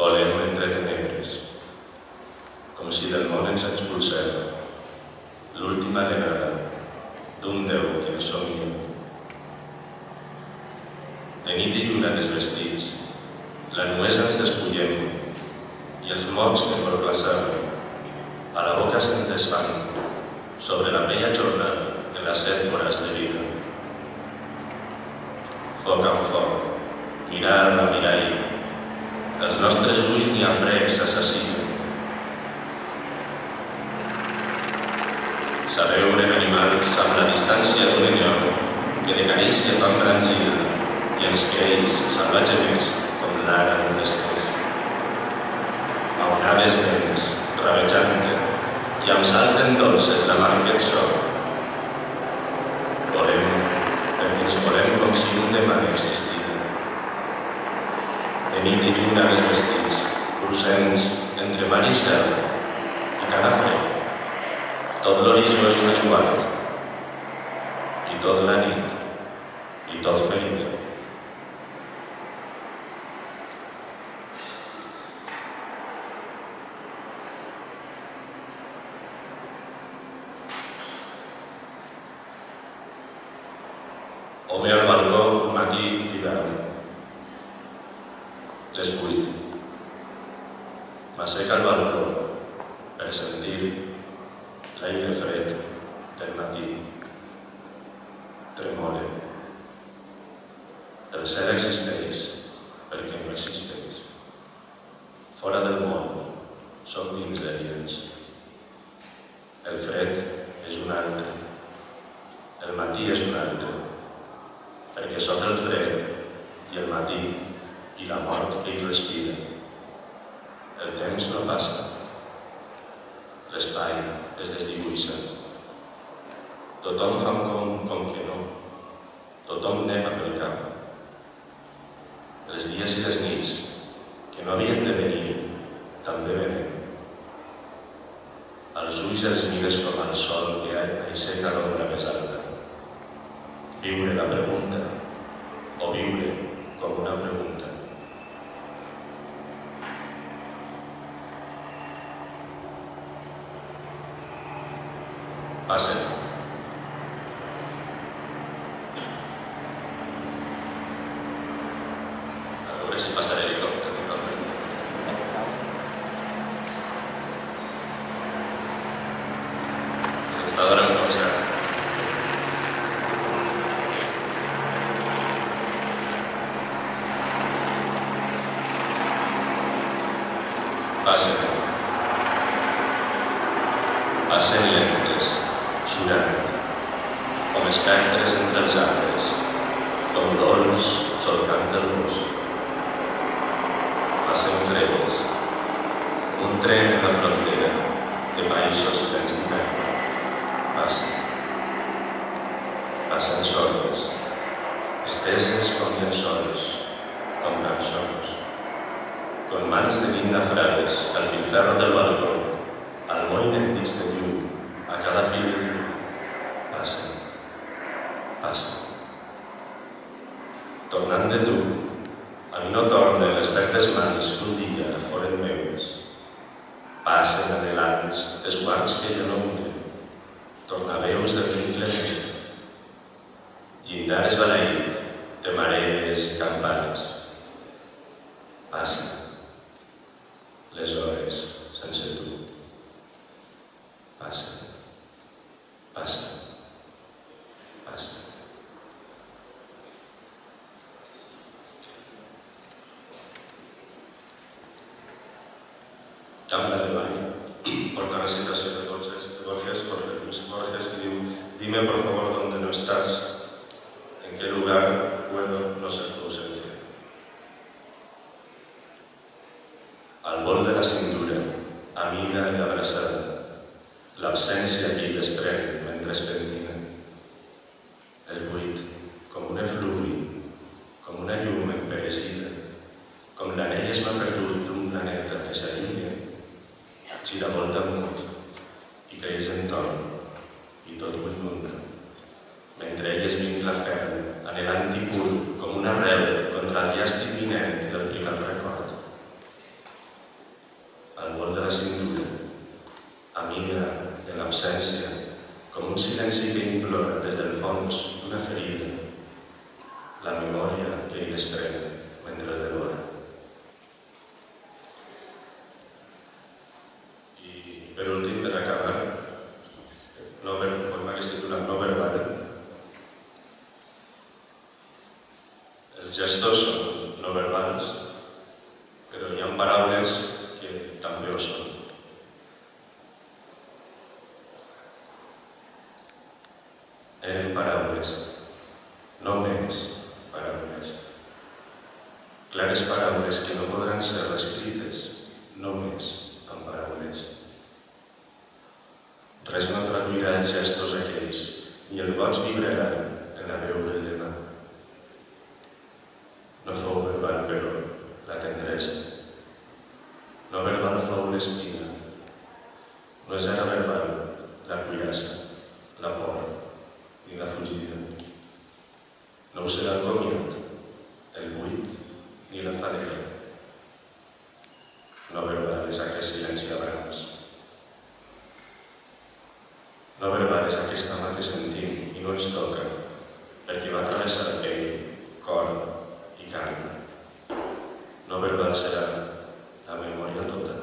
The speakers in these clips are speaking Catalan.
Volem entre tenebres, com si del món ens expulsem l'última alenada d'un Déu que ens somia. De nit i lluna els vestits, la nuesa ens despullem i els mots que proclassàvem a la boca se'n desfan sobre la vella jornada en les 7 hores de vida. Foc amb foc, mirada a mirall, els nostres ulls ni a frecs s'assassinen. S'aveuen animals amb la distància d'un enyol que de carícia fan branzida i ens creix salvatgements com l'ara d'un despòs. Aonades vents, rabejant-te, i em salten dolces la mar que et soc. Volem, perquè ens volem com si un demà existira. De nit i lluna els vestits, crucents entre mar i cel, i cada fred. Tot l'horitzó és un esguard, i tot la nit, i tot ferida. Home al balcó un matí d'hivern. Les 8. M'asseca al balcó per sentir l'aire fred del matí. Tremole. El cel existeix perquè no existeix. Fora del món, som dins d'ells. El fred és un altre. El matí és un altre. Perquè sóc el fred i el matí i la mort que hi respira. El temps no passa. L'espai es desdibuixa. Tothom fa com que no. Tothom nega pel cap. Els dies i les nits, que no havien de venir, també venen. Als ulls els mires com al sol que aixeca l'ombra més alta. Viure la pregunta, o viure com una pregunta. Passen. A veure si passa l'helicòpter. S'està donant cosa. Passen lentes, surant, com espectres entre els arbres, com dolç solcant el bosc. Passen fredes, un tren en la frontera de països plens d'hivern. Passen sordes, esteses com llençols, com cançons, con mans de 20 nafrades al filferro del balcó, al moll dits de llum, a cada fil de llum. Passen. Tornant de tu, a mi no tornen les verdes mans que un dia foren meves. Passen anhelants els guards que jo no une, tornaveus del inclement, llindar esbalaït de marees i campanes. Passen. Les hores sense tu. Passen. Cambra de bany, porta la citació de Borges, que diu: dime por favor dónde no estás, en qué lugar puedo no ser tu ausencia. Al vol de la cintura, amiga i abraçada, l'absència que hi desprèn mentre es pentina. El buit, com un efluvi, com una llum emperesida, com l'anell esmaperdut d'un planeta que s'allunya, gira volta amunt i creix en torn i tot ho inunda, mentre ell es vincla ferm, anhelant i l'absència, com un silenci que implora des del fons d'una ferida, la memòria que hi desprèn mentre el devora. I per últim, per acabar, un poema que es titula No verbal. Els gestos són no verbals, però hi ha paraules que també ho són. Eren paraules, només paraules. Clares paraules que no podran ser reescrites només amb paraules. Res no traduirà els gestos aquells, ni el goig vibrarà en la veu del demà. No fou verbal, però, la tendresa. No verbal fou l'espina. No és ara verbal la cuirassa, la por ni la fugida. No ho serà el comiat, el buit ni la fadera. No verbal és aquest silenci a brams. No verbal és aquesta mà que sentim i no ens toca, perquè va travessar pell, cor i carn. No verbal serà la memòria tota.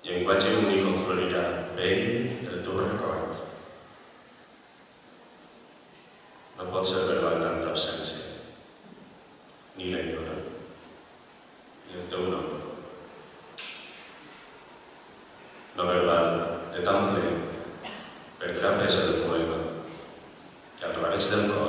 Llenguatge únic on florirà pell del teu record. No pot ser verbal tanta absència, ni l'enyora, ni el teu nom. No verbal de tan ple, perdrà presa del poema, que al raig del cor